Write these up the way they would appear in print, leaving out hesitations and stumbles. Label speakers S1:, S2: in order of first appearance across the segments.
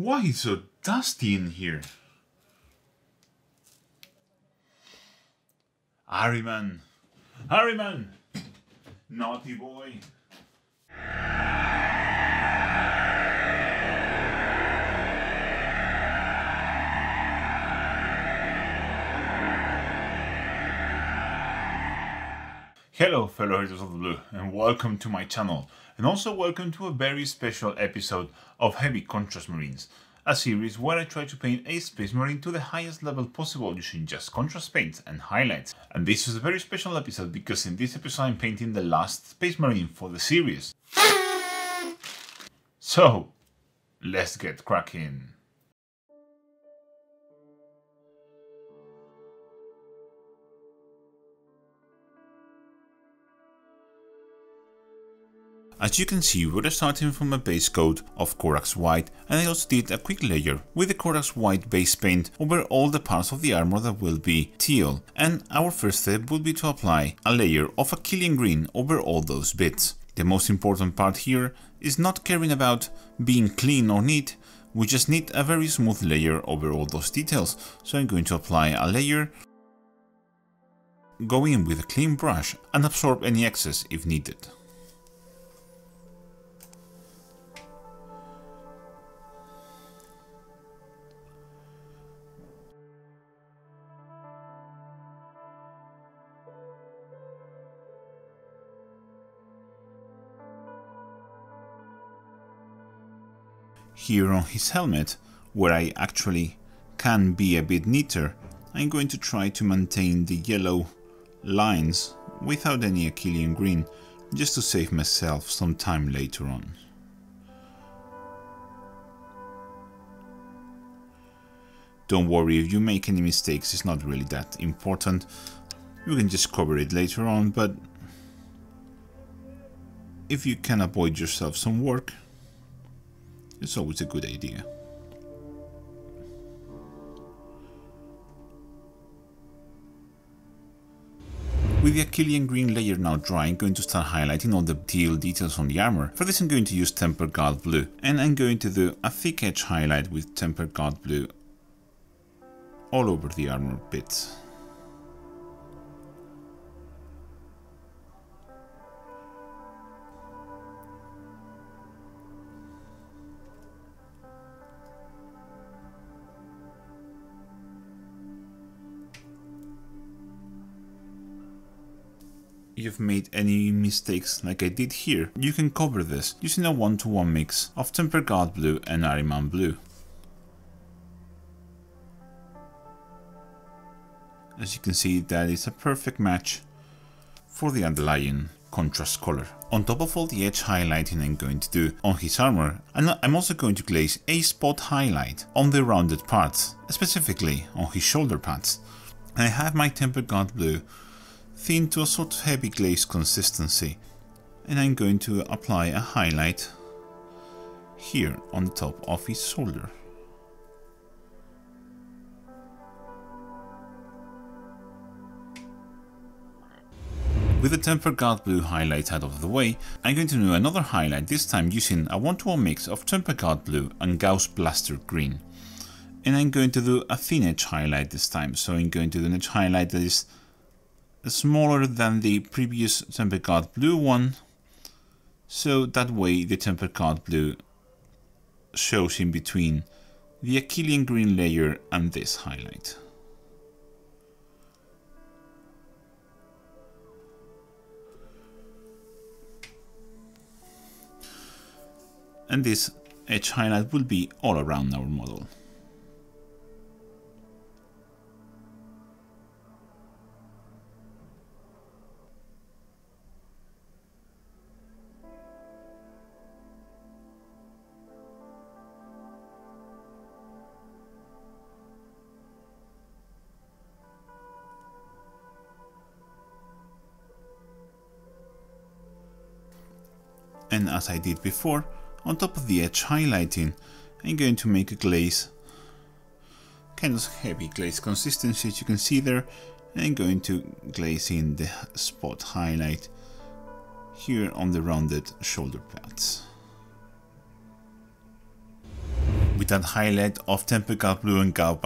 S1: Why is it so dusty in here? Harryman! Harryman! Naughty boy! Hello fellow haters of the blue, and welcome to my channel, and also welcome to a very special episode of Heavy Contrast Marines, a series where I try to paint a space marine to the highest level possible using just contrast paints and highlights. And this is a very special episode because in this episode I'm painting the last space marine for the series. So, let's get cracking. As you can see, we're starting from a base coat of Corax White, and I also did a quick layer with the Corax White base paint over all the parts of the armor that will be teal, and our first step will be to apply a layer of Achillean green over all those bits. The most important part here is not caring about being clean or neat, we just need a very smooth layer over all those details, so I'm going to apply a layer, go in with a clean brush and absorb any excess if needed. Here on his helmet, where I actually can be a bit neater, I'm going to try to maintain the yellow lines without any Achillean green, just to save myself some time later on. Don't worry if you make any mistakes, it's not really that important. You can just cover it later on, but if you can avoid yourself some work, it's always a good idea. With the Achillean green layer now dry, I'm going to start highlighting all the teal details on the armor. For this I'm going to use tempered gold blue, and I'm going to do a thick edge highlight with tempered gold blue all over the armor bits. If you've made any mistakes like I did here, you can cover this using a 1-to-1 mix of tempered gold blue and Ahriman blue. As you can see, that is a perfect match for the underlying contrast color. On top of all the edge highlighting I'm going to do on his armor, I'm also going to glaze a spot highlight on the rounded parts, specifically on his shoulder pads. And I have my tempered gold blue thin to a sort of heavy glaze consistency, and I'm going to apply a highlight here on the top of his shoulder. With the tempered gold blue highlight out of the way, I'm going to do another highlight, this time using a 1-to-1 mix of tempered gold blue and Gauss Blaster green. And I'm going to do a thin edge highlight this time, so I'm going to do an edge highlight that is smaller than the previous tempered gold blue one, so that way the tempered gold blue shows in between the Achillean green layer and this highlight. And this edge highlight will be all around our model. And as I did before, on top of the edge highlighting, I'm going to make a glaze, kind of heavy glaze consistency as you can see there, and I'm going to glaze in the spot highlight here on the rounded shoulder pads. with that highlight of Tempered Dark Blue and Gauss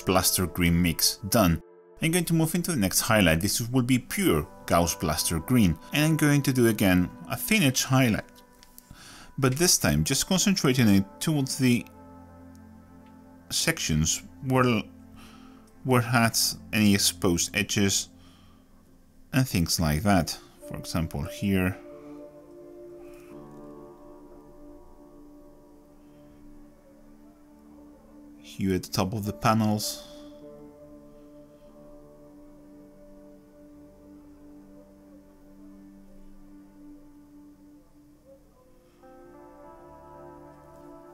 S1: Blaster Green mix done, I'm going to move into the next highlight. This will be pure Gauss Blaster Green, and I'm going to do again a thin edge highlight, but this time just concentrating it towards the sections where has any exposed edges and things like that. For example, here, here at the top of the panels,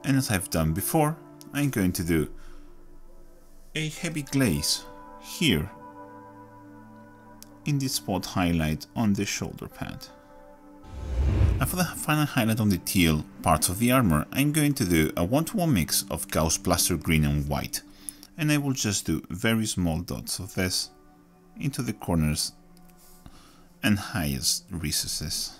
S1: and as I've done before, I'm going to do a heavy glaze here in this spot highlight on the shoulder pad. And for the final highlight on the teal parts of the armor, I'm going to do a 1-to-1 mix of Gauss Blaster Green and white, and I will just do very small dots of this into the corners and highest recesses.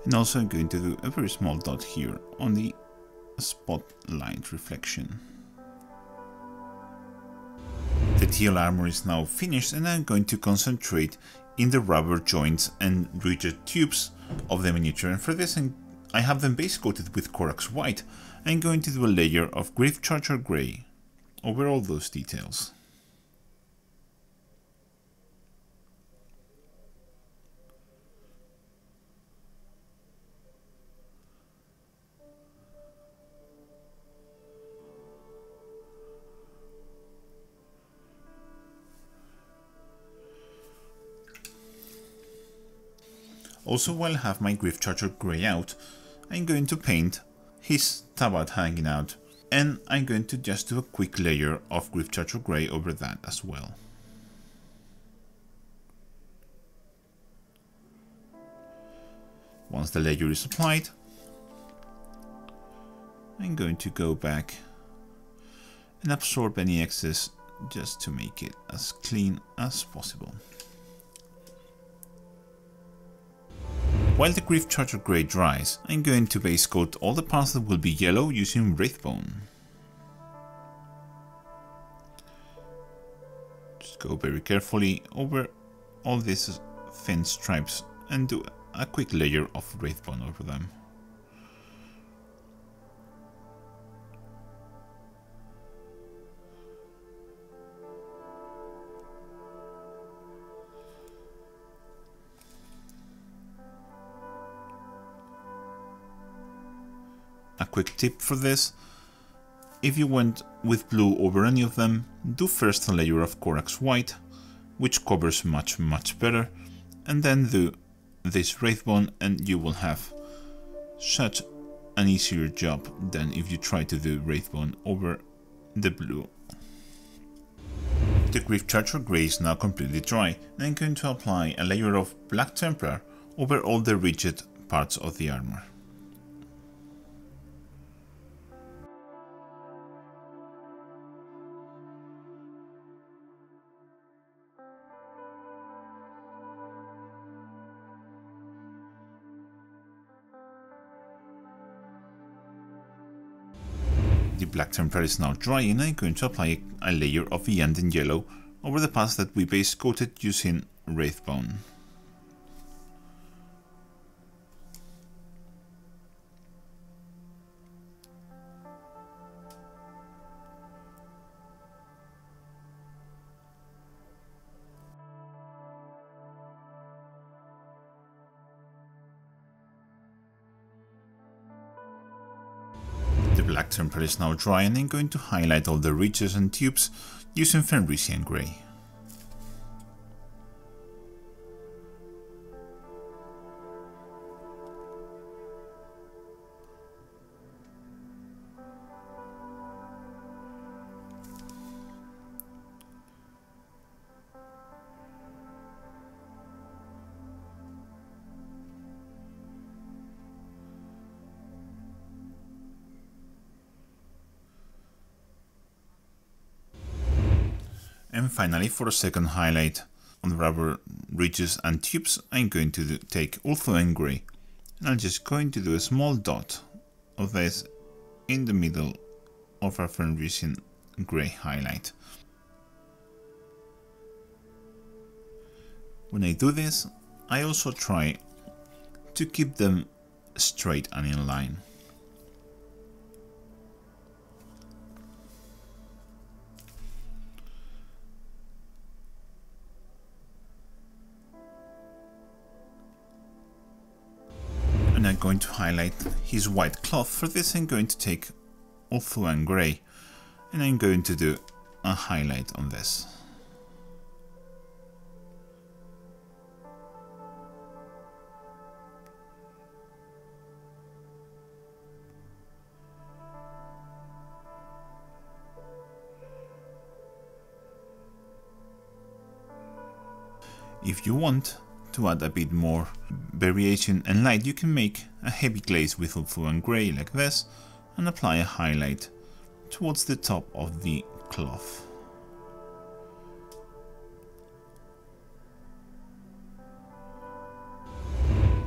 S1: And also I'm going to do a very small dot here on the spotlight reflection. The teal armor is now finished, and I'm going to concentrate in the rubber joints and rigid tubes of the miniature, and for this I have them base coated with Corax white. I'm going to do a layer of Grave Charger grey over all those details. Also, while I have my Grave Charger grey out, I'm going to paint his tabard hanging out, and I'm going to just do a quick layer of Grave Charger grey over that as well. Once the layer is applied, I'm going to go back and absorb any excess just to make it as clean as possible. While the Grave Charger grey dries, I'm going to base coat all the parts that will be yellow using Wraithbone. Just go very carefully over all these thin stripes and do a quick layer of Wraithbone over them. A quick tip for this: if you went with blue over any of them, do first a layer of Corax white, which covers much better, and then do this Wraithbone, and you will have such an easier job than if you try to do Wraithbone over the blue. The Grave Charger grey is now completely dry, and I'm going to apply a layer of Black Templar over all the rigid parts of the armor. The Black Templar is now dry, and I'm going to apply a layer of Iyanden Yellow over the parts that we base coated using Wraithbone. The Black Templar is now dry, and I'm going to highlight all the ridges and tubes using Fenrisian grey. And finally, for the second highlight on the rubber ridges and tubes, I'm going to take Ultra and Grey, and I'm just going to do a small dot of this in the middle of our recent grey highlight. When I do this, I also try to keep them straight and in line. And I'm going to highlight his white cloth. For this I'm going to take Ultra and Grey, and I'm going to do a highlight on this. If you want to add a bit more variation and light, you can make a heavy glaze with Ultra and Grey like this and apply a highlight towards the top of the cloth.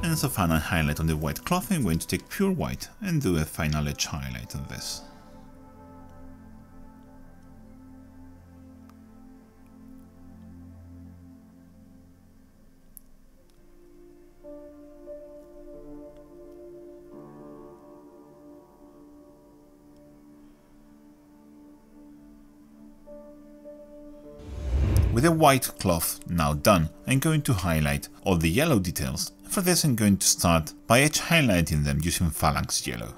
S1: And as a final highlight on the white cloth, I'm going to take pure white and do a final edge highlight on this. With the white cloth now done, I'm going to highlight all the yellow details. For this I'm going to start by edge highlighting them using Phalanx Yellow.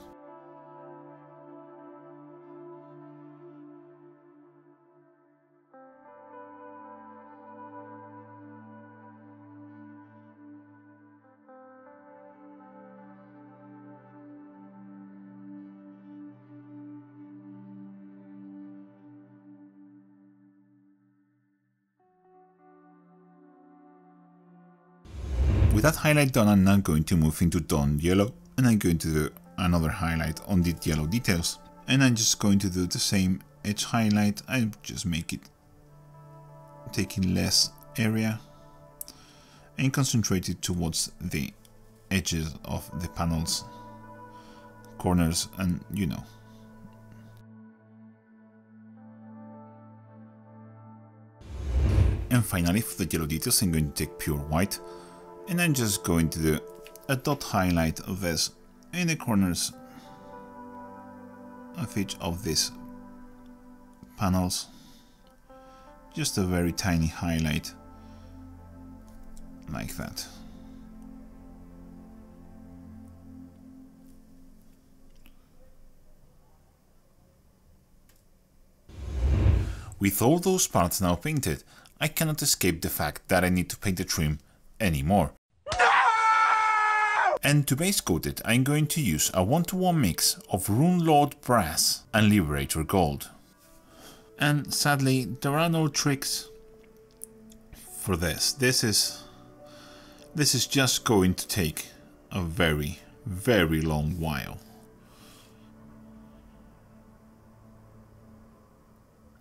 S1: With that highlight done, I'm now going to move into Dawn Yellow, and I'm going to do another highlight on the yellow details. And I'm just going to do the same edge highlight. I just make it taking less area and concentrate it towards the edges of the panels, corners, and you know. And finally, for the yellow details, I'm going to take pure white. And I'm just going to do a dot highlight of this in the corners of each of these panels. Just a very tiny highlight, like that. With all those parts now painted, I cannot escape the fact that I need to paint the trim anymore. No! And to base coat it, I'm going to use a 1-to-1 mix of Runelord Brass and Liberator Gold. And sadly, there are no tricks for this. This is just going to take a very, very long while.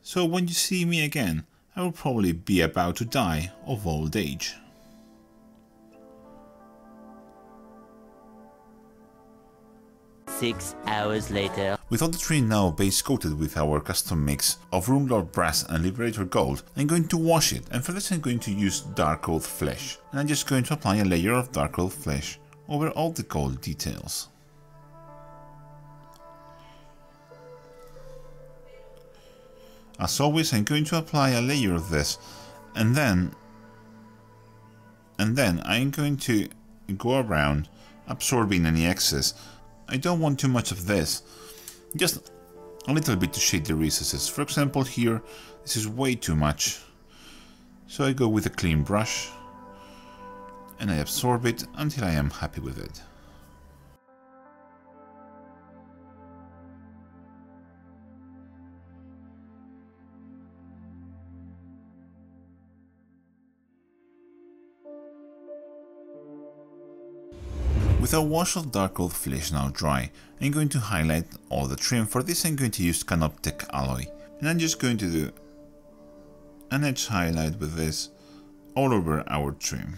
S1: So when you see me again, I will probably be about to die of old age.
S2: Six hours later.
S1: With all the tree now base coated with our custom mix of Runelord Brass and Liberator Gold, I'm going to wash it, and for this I'm going to use Dark Oath Flesh. And I'm just going to apply a layer of Dark Oath Flesh over all the gold details. As always, I'm going to apply a layer of this, and then I'm going to go around absorbing any excess. I don't want too much of this, just a little bit to shade the recesses. For example, here, this is way too much. So I go with a clean brush and I absorb it until I am happy with it. With a wash of Dark Oath Flesh now dry, I'm going to highlight all the trim. For this I'm going to use Canoptech Alloy, and I'm just going to do an edge highlight with this all over our trim.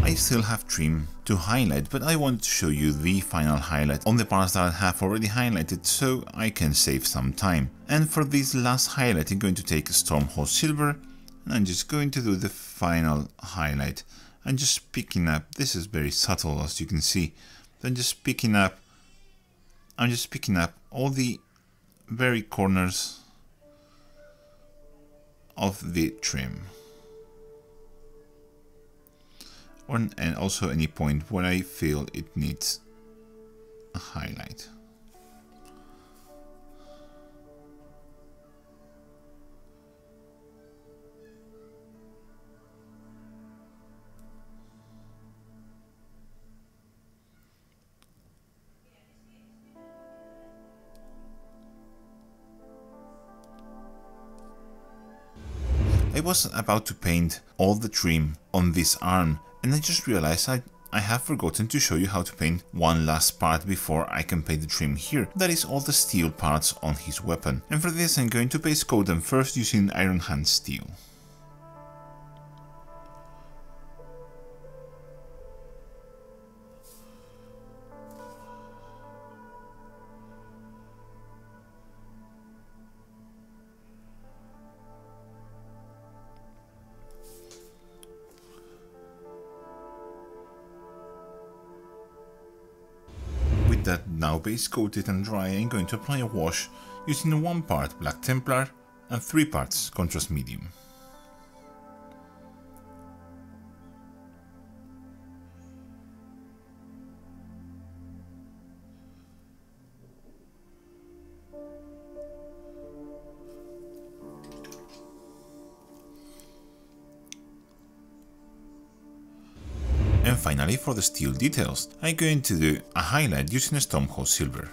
S1: I still have trim to highlight, but I wanted to show you the final highlight on the parts that I have already highlighted so I can save some time. And for this last highlight I'm going to take Stormhold Silver and I'm just going to do the final highlight. I'm just picking up, this is very subtle as you can see, I'm just picking up all the very corners of the trim. And also any point where I feel it needs a highlight. I was about to paint all the trim on this arm, and I just realized I have forgotten to show you how to paint one last part before I can paint the trim here. That is all the steel parts on his weapon. And for this I'm going to base coat them first using Iron Hand Steel. That now base coated and dry, I'm going to apply a wash using 1 part Black Templar and 3 parts Contrast Medium. And finally, for the steel details, I'm going to do a highlight using a Stormhold Silver.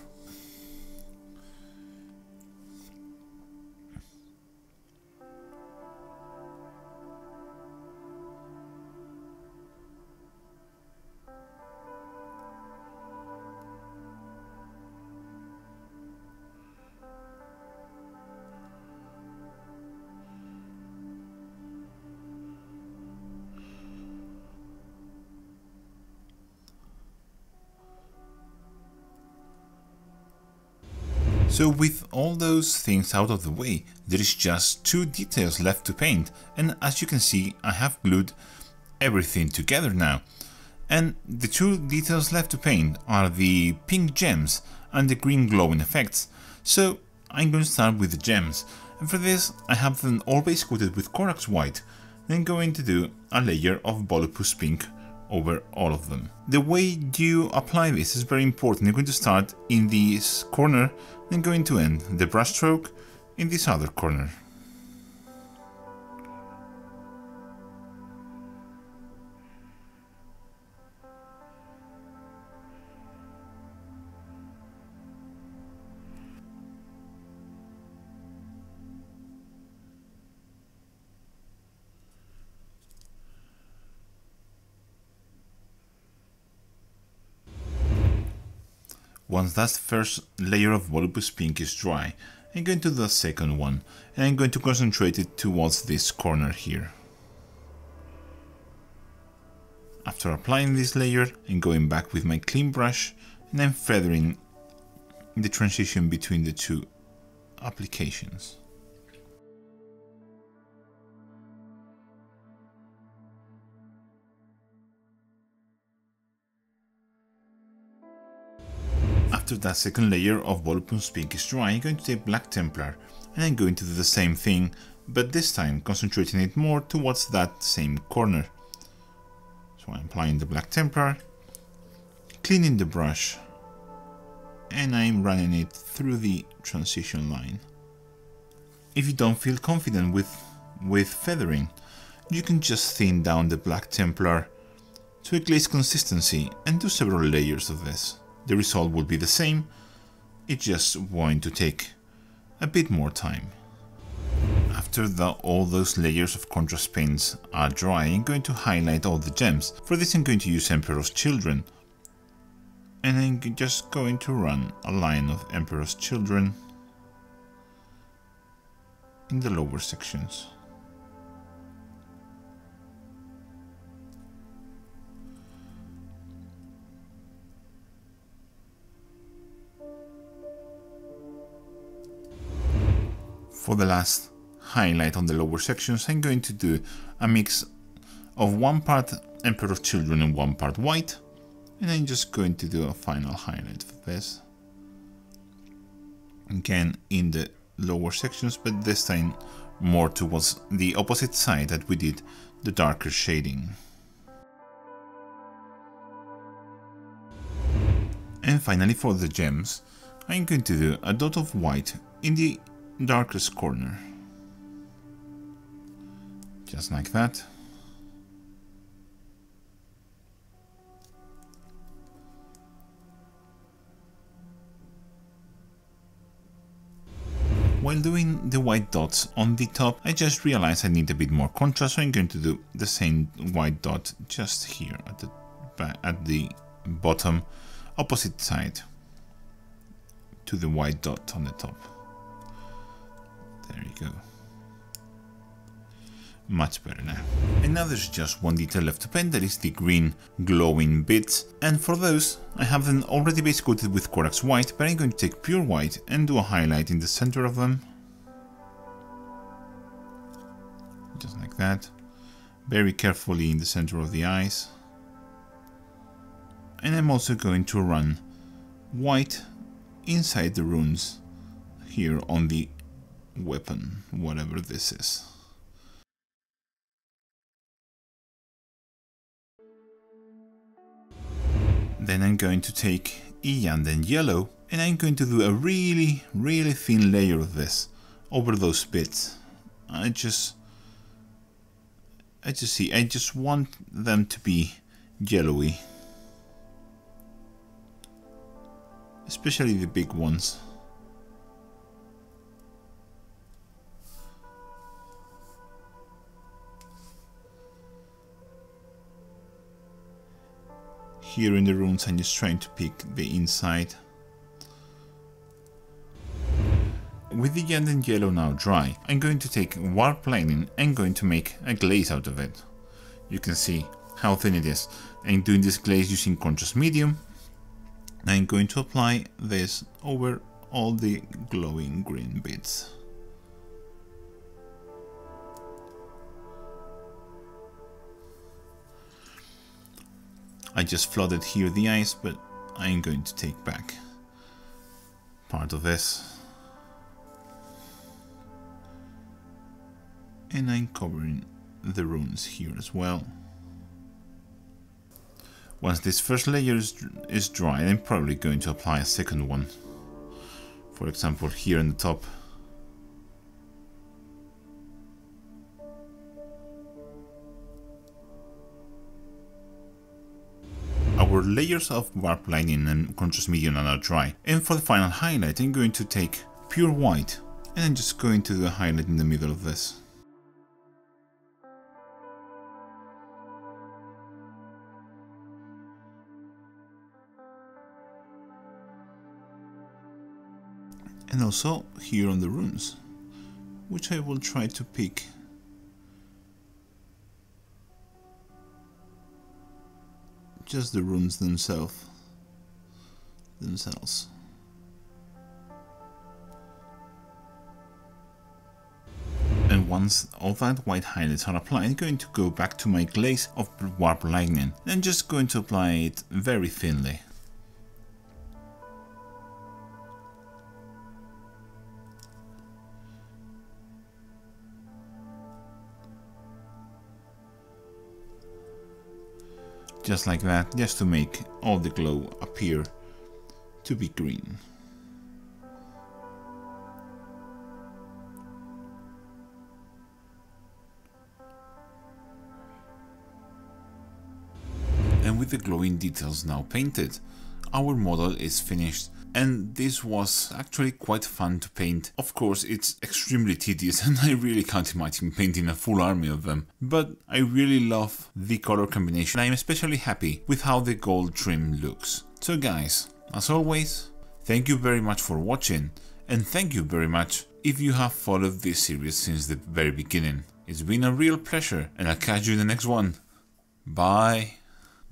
S1: So with all those things out of the way, there is just 2 details left to paint, and as you can see I have glued everything together now. And the 2 details left to paint are the pink gems and the green glowing effects. So I'm going to start with the gems, and for this I have them all base coated with Corax White, then going to do a layer of Volupus Pink over all of them. The way you apply this is very important. You're going to start in this corner, then going to end the brush stroke in this other corner. Once that first layer of Volupus Pink is dry, I'm going to do the second one, and I'm going to concentrate it towards this corner here. After applying this layer, I'm going back with my clean brush and I'm feathering the transition between the two applications. After that second layer of voluptuous pink is dry, I'm going to take Black Templar and I'm going to do the same thing, but this time concentrating it more towards that same corner. So I'm applying the Black Templar, cleaning the brush, and I'm running it through the transition line. If you don't feel confident with feathering, you can just thin down the Black Templar to a glaze consistency and do several layers of this. The result will be the same, it's just going to take a bit more time. After all those layers of contrast paints are dry, I'm going to highlight all the gems. For this I'm going to use Emperor's Children, and I'm just going to run a line of Emperor's Children in the lower sections. For the last highlight on the lower sections, I'm going to do a mix of 1 part Emperor's Children and 1 part white, and I'm just going to do a final highlight for this. Again in the lower sections, but this time more towards the opposite side that we did the darker shading. And finally for the gems, I'm going to do a dot of white in the darkest corner, just like that. While doing the white dots on the top, I just realized I need a bit more contrast, so I'm going to do the same white dot just here at the bottom, opposite side to the white dot on the top. There you go. Much better now. And now there's just one detail left to paint, that is the green glowing bits. And for those, I have them already base coated with Corax white, but I'm going to take pure white and do a highlight in the center of them. Just like that. Very carefully in the center of the eyes. And I'm also going to run white inside the runes here on the weapon, whatever this is. Then I'm going to take Iyanden yellow and I'm going to do a really thin layer of this over those bits. I just want them to be yellowy, especially the big ones. Here in the runes I'm just trying to pick the inside. With the Iyanden yellow now dry, I'm going to take warp lining and going to make a glaze out of it. You can see how thin it is. I'm doing this glaze using contrast medium. I'm going to apply this over all the glowing green bits. I just flooded here the eyes, but I'm going to take back part of this. And I'm covering the runes here as well. Once this first layer is dry, I'm probably going to apply a second one. For example, here in the top. Our layers of warp lining and contrast medium are now dry. And for the final highlight, I'm going to take pure white and I'm just going to do a highlight in the middle of this. And also here on the runes, which I will try to pick just the runes themselves. once all that white highlights are applied, I'm going to go back to my glaze of warp lightning and just going to apply it very thinly. Just like that, just to make all the glow appear to be green. And with the glowing details now painted, our model is finished. And this was actually quite fun to paint. Of course, it's extremely tedious and I really can't imagine painting a full army of them. But I really love the color combination. I'm especially happy with how the gold trim looks. So guys, as always, thank you very much for watching. And thank you very much if you have followed this series since the very beginning. It's been a real pleasure and I'll catch you in the next one. Bye!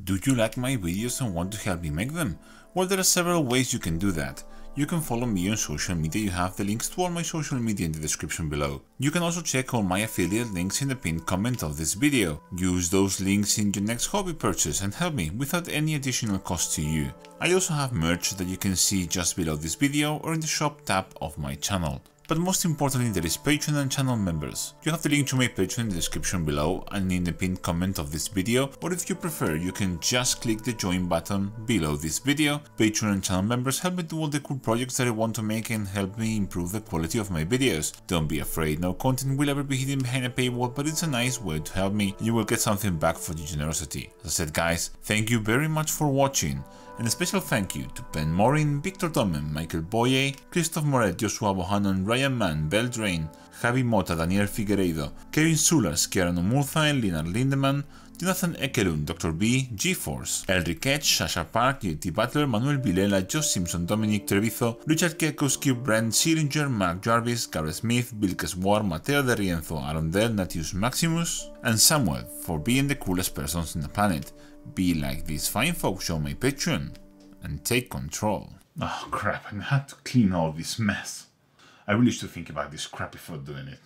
S1: Do you like my videos and want to help me make them? Well, there are several ways you can do that. You can follow me on social media, you have the links to all my social media in the description below. You can also check all my affiliate links in the pinned comment of this video. Use those links in your next hobby purchase and help me without any additional cost to you. I also have merch that you can see just below this video or in the shop tab of my channel. But most importantly, there is Patreon and channel members. You have the link to my Patreon in the description below and in the pinned comment of this video, or if you prefer, you can just click the join button below this video. Patreon and channel members help me do all the cool projects that I want to make and help me improve the quality of my videos. Don't be afraid, no content will ever be hidden behind a paywall, but it's a nice way to help me. You will get something back for your generosity. As I said guys, thank you very much for watching. And a special thank you to Ben Morin, Victor Domen, Michael Boye, Christoph Moret, Joshua Bohannon, Ryan Mann, Bell Drain, Javi Mota, Daniel Figueiredo, Kevin Sulas, Kieran Omurtha, Linar Lindemann, Jonathan Ekelund, Dr. B, G-Force, Elric Edge, Sasha Park, JT Butler, Manuel Vilela, Josh Simpson, Dominic Trevizo, Richard Kekowski, Brent Schillinger, Mark Jarvis, Gareth Smith, Vilkes War, Mateo de Rienzo, Aaron Dell, Natius Maximus, and Samuel for being the coolest persons on the planet. Be like these fine folks on my Patreon and take control. Oh crap, I had to clean all this mess. I really should think about this crap before doing it.